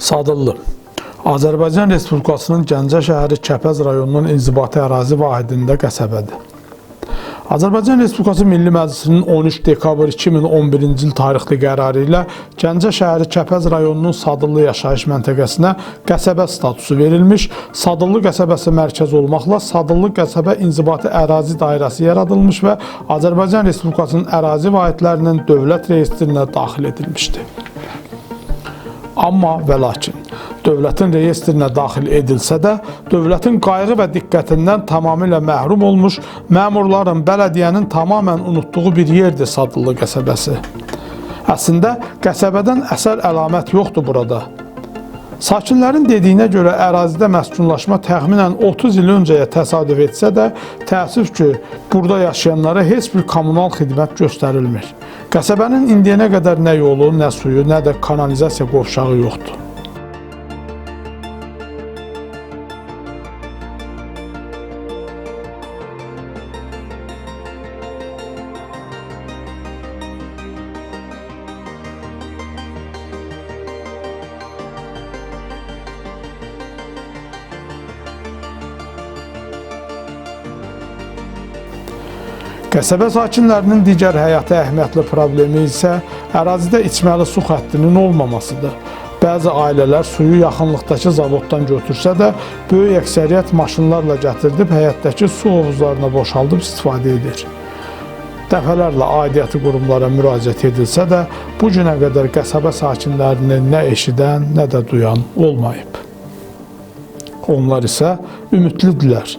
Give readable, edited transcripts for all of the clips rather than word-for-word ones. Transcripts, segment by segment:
Sadıllı. Azərbaycan Respublikasının Gəncə şəhəri Kəpəz rayonunun inzibati ərazi vahidində qəsəbədir. Azərbaycan Respublikası Milli Məclisinin 13 dekabr 2011-ci il tarixli qərarı ilə Gəncə şəhəri Kəpəz rayonunun Sadıllı yaşayış məntəqəsinə qəsəbə statusu verilmiş, Sadıllı qəsəbəsi mərkəz olmaqla Sadıllı qəsəbə inzibati ərazi dairəsi yaradılmış və Azərbaycan Respublikasının ərazi vahidlərinin dövlət reyestrinə daxil edilmişdir. Amma və lakin, dövlətin reyestrinə daxil edilsə də, dövlətin qayğı və diqqətindən tamamilə məhrum olmuş, məmurların, bələdiyyənin tamamən unutduğu bir yerdir Sadıllı qəsəbəsi. Əslində, qəsəbədən əsər əlamət yoxdur burada. Sakinlərin dediyinə görə ərazidə məskunlaşma təxminən 30 il öncəyə təsadüf etsə də, təəssüf ki, burada yaşayanlara heç bir kommunal xidmət göstərilmir. Qəsəbənin indiyənə qədər nə yolu, nə suyu, nə də kanalizasiya qovşağı yoxdur. Qəsəbə sakinlərinin digər həyati əhəmiyyətli problemi isə ərazidə içməli su xəttinin olmamasıdır. Bəzi ailələr suyu yaxınlıqdakı zavoddan götürsə də, böyük əksəriyyət maşınlarla gətirdib həyətdəki su hovuzlarına boşaldıb istifadə edir. Dəfələrlə aidiyyəti qurumlara müraciət edilsə də, bu günə qədər qəsəbə sakinlərini nə eşidən, nə də duyan olmayıb. Onlar isə ümidlidirlər.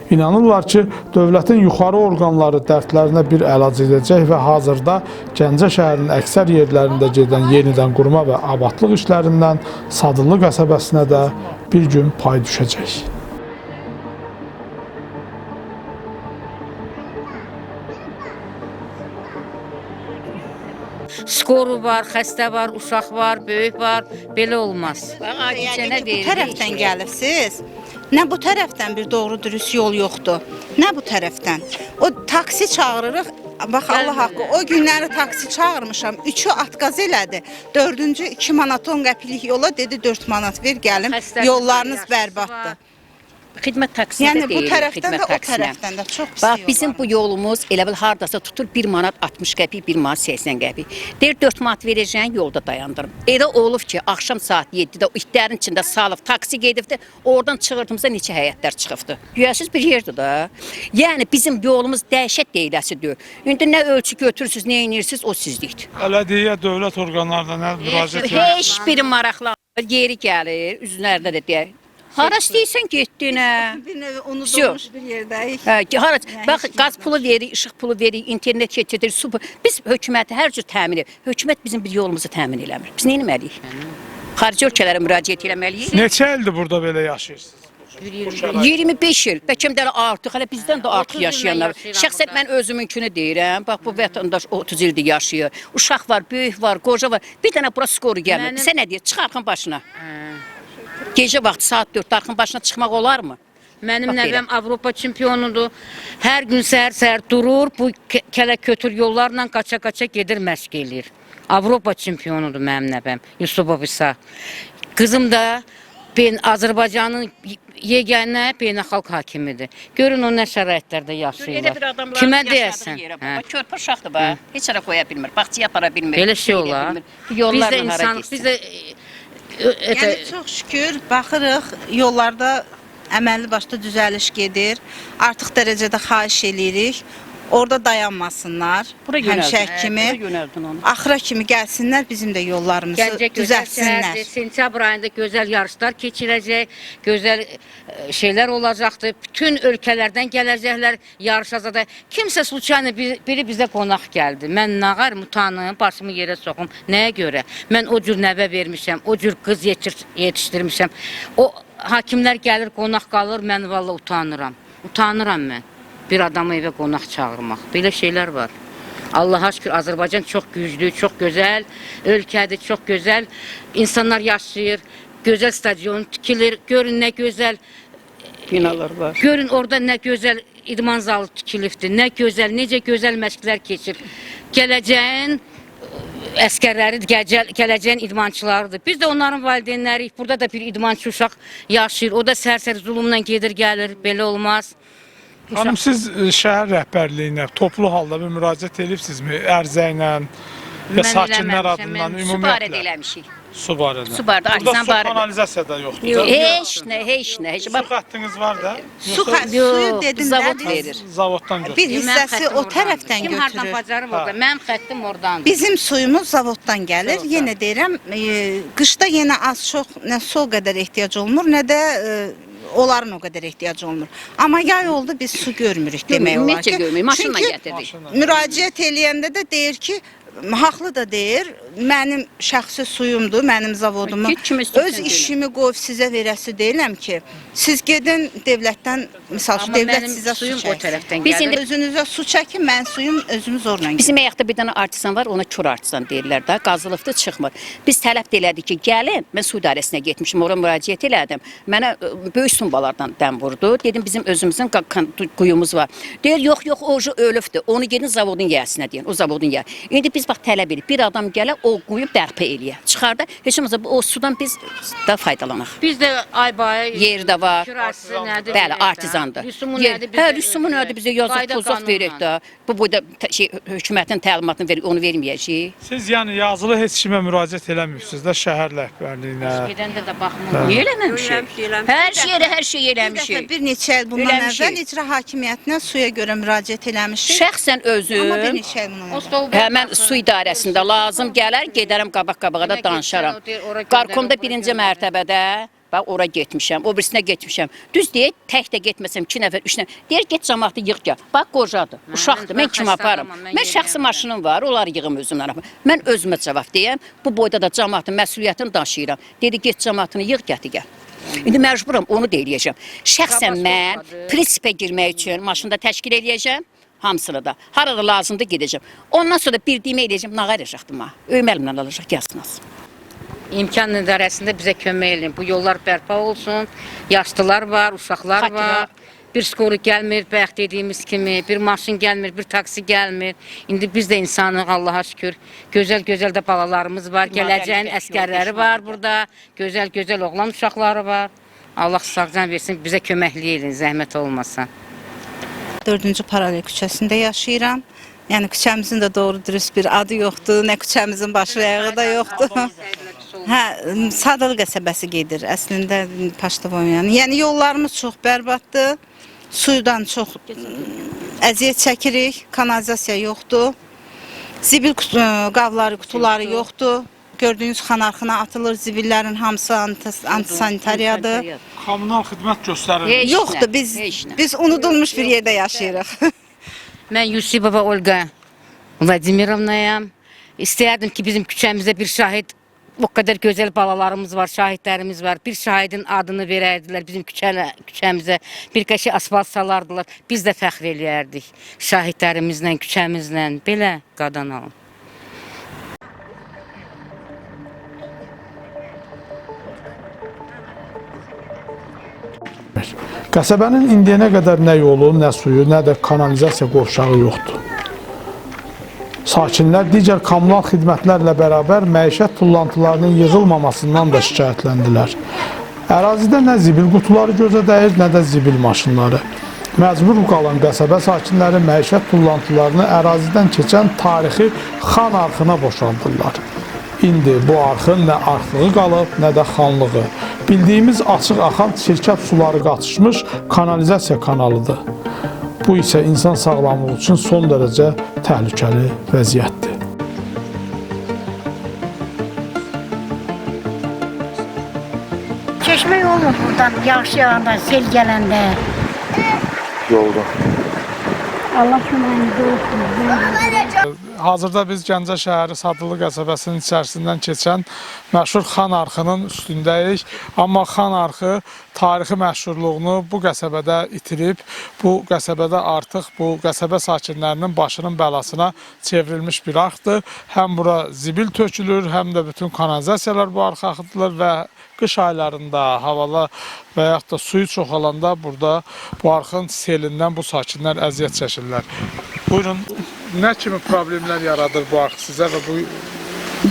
İnanırlar ki, dövlətin yuxarı orqanları dərdlərinə bir əlac edəcək və hazırda Gəncə şəhərinin əksər yerlərində gedən yenidən qurma və abadlıq işlərindən Sadıllı qəsəbəsinə də bir gün pay düşəcək. Skoru var, xəstə var, uşaq var, böyük var, belə olmaz. Yəni ki, bu tərəfdən gəlibsiz, nə bu tərəfdən bir doğru dürüst yol yoxdur, nə bu tərəfdən. O taksi çağırırıq, bax Allah haqqı, o günləri taksi çağırmışam, 3'ü atqaz elədi, 4-cü 2 manat 10 qəpilik yola dedi 4 manat ver gəlim, yollarınız bərbaddır. Xidmət taksisi yəni, deyil. Yəni bu tərəfdən də, o taksinə. tərəfdən də çox pis Bax, bizim bu yolumuz elə bil hardasa tutur 1 manat 60 qəpik, 1 manat 80 qəpik. Deyir 4 manat verəcəyin yolda dayandırım. Elə olub ki, axşam saat 7-də itlərin içində salıb taksi gedibdi, oradan çığırdığımızda neçə həyətlər çıxıbdı. Güyəsiz bir yerdir da. Yəni bizim yolumuz dəhşət deyiləsi deyil. İndi nə ölçü götürürsünüz, nə edirsiniz, o sizlikdir. Bələdiyyə, dövlət orqanlarına nə müraciət edir? Heç biri maraqlanmır, yeri gəlir, üzlərində də deyir. Hara istəyirsən getdinə? Bir növü unudulmuş bir yerdəyik. Hara, bax, qaz pulu verir, işıq pulu verir, internet keçirir, su pulu. Biz hökuməti hər cür təmin edir. Hökumət bizim bir yolumuzu təmin eləmir. Biz nə etməliyik? Xarici ölkələrə müraciət eləməliyik. Neçə ildir burada belə yaşayırsınız? 25 il, bəlkə də artıq, hələ bizdən də artıq yaşayanlar. Şəxsən mən özümünkünü deyirəm. Bax, bu vətəndaş 30 ildir yaşayır. Uşaq var, böyük var, qoca var. Bir dənə bura skoru gəlmir. Sən nə deyir? Çıxarxın başına. Gecə vaxtı saat 4 arxın başına çıxmaq olar mı? Mənim nəvəm Avropa çempionudur. Hər gün səhər-səhər durur, bu kələ-kötür yollarla qaça-qaça gedir, məşq eləyir. Avropa çempionudur mənim nəvəm, Yusupov İsa. Qızım da Azərbaycanın yeganə beynəlxalq hakimidir. Görün o nə şəraitlərdə yaşayırlar. Kimə deyəsən? Körpə uşaqdır bax, heç yerə qoya bilmir, bağçaya apara bilmir. Belə şey olar. Biz də insanlıq, biz də... Yəni çox şükür, baxırıq, yollarda əməlli başda düzəliş gedir. Artıq dərəcədə xahiş eləyirik. Orada dayanmasınlar, həmişək kimi. Axıra kimi gəlsinlər, bizim də yollarımızı düzəltsinlər. Sentyabr ayında gözəl yarışlar keçirəcək, gözəl şeylər olacaqdır. Bütün ölkələrdən gələcəklər yarışacaqdır. Kimsə случайно biri bizə qonaq gəldi. Mən nağar utanım, başımı yerə soxum. Nəyə görə? Mən o cür nəvə vermişəm, o cür qız yetişdirmişəm. O hakimlər gəlir, qonaq qalır, mən valla utanıram. Utanıram mən. bir adamı evə qonaq çağırmaq. Belə şeylər var. Allah'a şükür Azərbaycan çox güclü, çox gözəl ölkədir, çox gözəl insanlar yaşayır. Gözəl stadion tikilir. Görün nə gözəl Binalar var. görün orada nə gözəl idman zalı tikilibdir. Nə gözəl, necə gözəl məşqlər keçir. Gələcəyin əskərləri, gələcəyin idmançılarıdır. Biz də onların valideynləriyik. Burada da bir idmançı uşaq yaşayır. O da sərsəri zulümlə gedir, gəlir. Belə olmaz. Hanım, siz şəhər rəhbərliyinə toplu halda bir müraciət edibsizmi? Ərzə ilə və Mən sakinlər eləməmişəm, adından mən Su barədə ümumiyyətlə? eləmişik. Su barədə. Su barədə, Burada artizan su barədə. kanalizasiya da yoxdur. Heç nə, heç nə. Heç Su bax xəttiniz var da. Suyu dedim zavod də, verir. Zavoddan götürür. bir hissəsi o tərəfdən Kim hardan götürür. bacarıb orada? Mənim xəttim oradandır. Bizim suyumuz zavoddan gəlir. Zavoddan. Yenə deyirəm, qışda yenə az çox nə su o qədər ehtiyac olmur, nə də onların o qədər ehtiyac olmur. Amma yay oldu biz su görmürük demək olar Ümumiyyətcə ki. görmürük, maşınla Çünki gətirdik. müraciət eləyəndə də deyir ki, haqlı da deyir, mənim şəxsi suyumdur, mənim zavodumu. Ki, kimi istəyirsən Öz deyirəm. işimi qoyub sizə verəsi deyiləm ki, siz gedin dövlətdən, misal üçün Amma dövlət mənim sizə su suyum o çəksin. tərəfdən Biz gəlir. indi- Özünüzə su çəkin, mən suyum özümü zorla gedir. Bizim ayaqda bir dənə artisan var, ona kör artisan deyirlər də, qazılıqda çıxmır. Biz tələb də elədik ki, gəlin, mən su idarəsinə getmişim, ora müraciət elədim. Mənə böyük sumbalardan dəm vurdu. Dedim bizim özümüzün quyumuz var. Deyir, yox, o ölübdür. Onu gedin zavodun yəsinə deyin, o zavodun yə. İndi biz bax tələb edirik, bir adam gələ o quyu bərpa eləyə. Çıxarda, heç olmazsa o sudan biz da faydalanaq. Biz də ay Yer də var. Kirası nədir? Bəli, verirsən? artizandır. Rüsumu Yer- nədir? Hə, rüsumu nədir bizə yazıq Qayda pozaq qanunla. verək də. Bu boyda hökumətin təlimatını verir, onu verməyəcəyik. Siz yəni yazılı heç kimə müraciət eləmirsiniz də şəhər rəhbərliyinə. Gedəndə də baxmır. Niyə eləməmişik? Hər şey Bir eləmişik. dəfə bir neçə il bundan Eləmişik. əvvəl icra hakimiyyətinə suya görə müraciət eləmişik. Şəxsən Amma bir özüm neçə il bundan O əvvəl. stol həmən su idarəsində lazım gələr, gedərəm qabaq-qabağa da Yenə danışaram. getsən, o deyir, ora Qarkomda göndərin, birinci bura göndərin. mərtəbədə bax ora getmişəm, o birisinə getmişəm. Düz deyək, tək də getməsəm 2 nəfər, 3 nəfər. Deyir get cəmaatı yığ gəl. Bax qocadır, uşaqdır. Mən kim xəstə aparım? adamam, mən Mən şəxsi yeriyəm maşınım var, onları yığım özümdən aparım. Mən özümə cavab deyəm. Bu boyda da cəmaatın məsuliyyətini daşıyıram. Dedi get cəmaatını yığ gətir gəl. İndi məcburam onu da eləyəcəm. Şəxsən mən prinsipə girmək üçün maşında təşkil eləyəcəm. Hamısını da. Harada lazımdır gedəcəm. Ondan sonra bildiyimi eləyəcəm. Nağa eləyəcəkdim ha. Öyməlimlə alacaq, gəlsinəz. İmkan idarəsində bizə kömək edin. Bu yollar bərpa olsun. Yaşlılar var, uşaqlar Xatırlar. var. Bir skoru gəlmir, bayaq dediyimiz kimi, bir maşın gəlmir, bir taksi gəlmir. İndi biz də insanıq, Allaha şükür. Gözəl də balalarımız var, gələcəyin əskərləri var burada. Gözəl oğlan uşaqları var. Allah sağcan versin, bizə köməklik edin, zəhmət olmasa. 4-cü paralel küçəsində yaşayıram. Yəni küçəmizin də doğru dürüst bir adı yoxdur, nə küçəmizin başı ayağı da yoxdur. Hə, Sadıl qəsəbəsi gedir əslində Paşdavoyan. Yəni yollarımız çox bərbaddır. Suydan çox əziyyət çəkirik, kanalizasiya yoxdur. Zibil qabları, qutuları yoxdur. Gördüyünüz xanarxına atılır, zibillərin hamısı antisanitariyadır. Kommunal xidmət göstərir. Heç Yoxdur, nə, biz heç nə. biz unudulmuş bir yerdə yaşayırıq. Mən Yusifova Olga Vladimirovnayam. İstəyərdim ki, bizim küçəmizdə bir şahid, o qədər gözəl balalarımız var, şahidlərimiz var. Bir şahidin adını verərdilər bizim küçəmizə. Bir qəşi asfalt salardılar. Biz də fəxr eləyərdik şahidlərimizlə, küçəmizlə. Belə qadan alın. Qəsəbənin indiyənə qədər nə yolu, nə suyu, nə də kanalizasiya qovşağı yoxdur. Sakinlər digər kommunal xidmətlərlə bərabər məişət tullantılarının yığılmamasından da şikayətləndilər. Ərazidə nə zibil qutuları gözə dəyir, nə də zibil maşınları. Məcbur qalan qəsəbə sakinləri məişət tullantılarını ərazidən keçən tarixi xan arxına boşaldırlar. İndi bu arxın nə arxlığı qalıb, nə də xanlığı. Bildiyimiz açıq axan çirkəb suları qatışmış kanalizasiya kanalıdır. Bu isə insan sağlamlığı üçün son dərəcə təhlükəli vəziyyətdir. Çeşme yolu buradan yağış yağanda, sel gələndə. Yolda. Allah köməyinizi olsun. hazırda biz Gəncə şəhəri Sadılı qəsəbəsinin içərisindən keçən məşhur Xan Arxının üstündəyik. Amma Xan Arxı tarixi məşhurluğunu bu qəsəbədə itirib, bu qəsəbədə artıq bu qəsəbə sakinlərinin başının bəlasına çevrilmiş bir arxdır. Həm bura zibil tökülür, həm də bütün kanalizasiyalar bu arxa axıdılır və qış aylarında havalar və yaxud da suyu çoxalanda burada bu arxın selindən bu sakinlər əziyyət çəkirlər. Buyurun, nə kimi problemlər yaradır bu arx sizə və bu...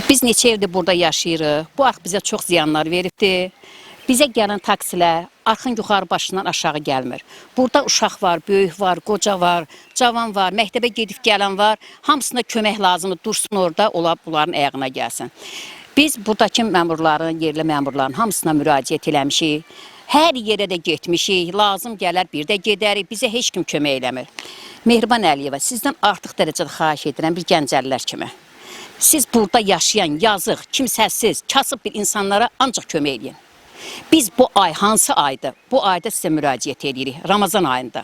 Biz neçə evdir burada yaşayırıq. Bu arx bizə çox ziyanlar veribdir. Bizə gələn taksilər arxın yuxarı başından aşağı gəlmir. Burada uşaq var, böyük var, qoca var, cavan var, məktəbə gedib gələn var. Hamısına kömək lazımdır, dursun orada, bunların ayağına gəlsin. Biz buradakı məmurların, yerli məmurların hamısına müraciət eləmişik. Hər yerə də getmişik, lazım gələr bir də gedərik, bizə heç kim kömək eləmir. Mehriban Əliyeva, sizdən artıq dərəcədə xahiş edirəm bir Gəncəlilər kimi. Siz burada yaşayan, yazıq, kimsəsiz, kasıb bir insanlara ancaq kömək edin. Biz bu ay, hansı aydır? Bu ayda sizə müraciət edirik, Ramazan ayında.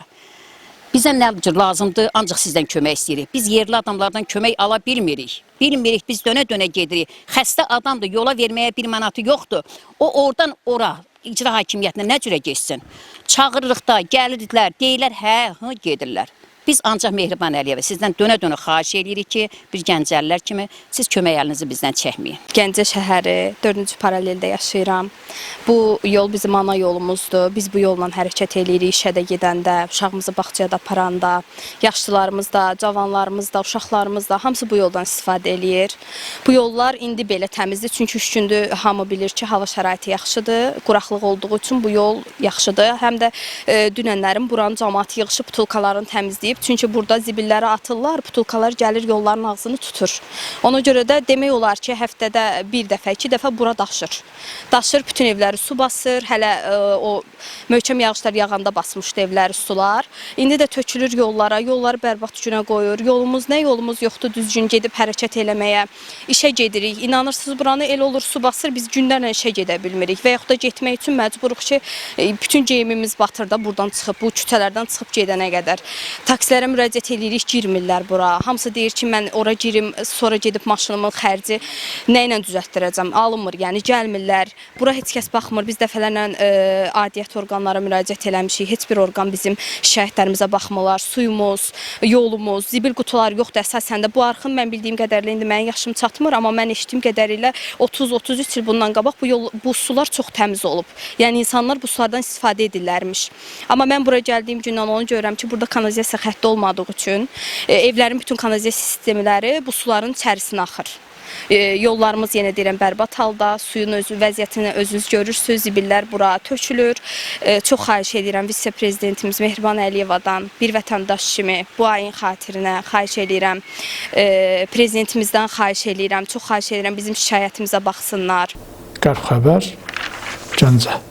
Bizə nə lazımdır, ancaq sizdən kömək istəyirik. Biz yerli adamlardan kömək ala bilmirik. Bilmirik, biz dönə-dönə gedirik. Xəstə adamdır, yola verməyə bir manatı yoxdur. O oradan ora, icra hakimiyyətinə nə cürə geçsin? Çağırırıq da, gəlirdilər, deyirlər, hə, gedirlər. Biz ancaq Mehriban Əliyeva sizdən dönə-dönə xahiş edirik ki, bir Gəncəlilər kimi siz kömək əlinizi bizdən çəkməyin. Gəncə şəhəri 4-cü paraleldə yaşayıram. Bu yol bizim ana yolumuzdur. Biz bu yolla hərəkət edirik işə də gedəndə, uşağımızı bağçaya da aparanda, yaşlılarımız da, cavanlarımız da, uşaqlarımız da hamısı bu yoldan istifadə eləyir. Bu yollar indi belə təmizdir, çünki 3 gündür hamı bilir ki, hava şəraiti yaxşıdır. Quraqlıq olduğu üçün bu yol yaxşıdır. Həm də dünənlərin buranın cəmaatı yığışıb butulkalarını təmizləyib. Çünki burada zibilləri atırlar, butulkalar gəlir yolların ağzını tutur. Ona görə də demək olar ki, həftədə bir dəfə, 2 dəfə bura daşır. Daşır, bütün evləri su basır. Hələ o möhkəm yağışlar yağanda basmışdı evləri sular. İndi də tökülür yollara, yolları bərbad günə qoyur. Yolumuz nə yolumuz yoxdur düzgün gedib hərəkət eləməyə. İşə gedirik. İnanırsınız buranı el olur su basır, biz günlərlə işə gedə bilmirik. Və yaxud da getmək üçün məcburuq ki, bütün geyimimiz batır da buradan çıxıb, bu küçələrdən çıxıb gedənə qədər. Taksilərə müraciət edirik, girmirlər bura. Hamısı deyir ki, mən ora girim, sonra gedib maşınımın xərci nə ilə düzəltdirəcəm, alınmır, yəni gəlmirlər. Bura heç kəs baxmır, biz dəfələrlə aidiyyət orqanlara müraciət eləmişik, heç bir orqan bizim şikayətlərimizə baxmırlar. Suyumuz, yolumuz, zibil qutuları yoxdur əsasən də. Bu arxın mən bildiyim qədərilə indi mənim yaşım çatmır, amma mən eşitdiyim qədərilə 30-33 il bundan qabaq bu sular çox təmiz olub. Yəni insanlar bu sulardan istifadə edirlərmiş. Amma mən bura gəldiyim gündən onu görürəm ki, burada kanalizasiya xətti olmadığı üçün evlərin bütün kanalizasiya sistemləri bu suların içərisinə axır. Yollarımız yenə deyirəm bərbad halda, suyun vəziyyətini özünüz görürsünüz, zibillər bura tökülür. Çox xahiş edirəm vitse-prezidentimiz Mehriban Əliyevadan bir vətəndaş kimi bu ayın xatirinə xahiş edirəm. Prezidentimizdən xahiş edirəm, çox xahiş edirəm bizim şikayətimizə baxsınlar. Qərb xəbər, Gəncə.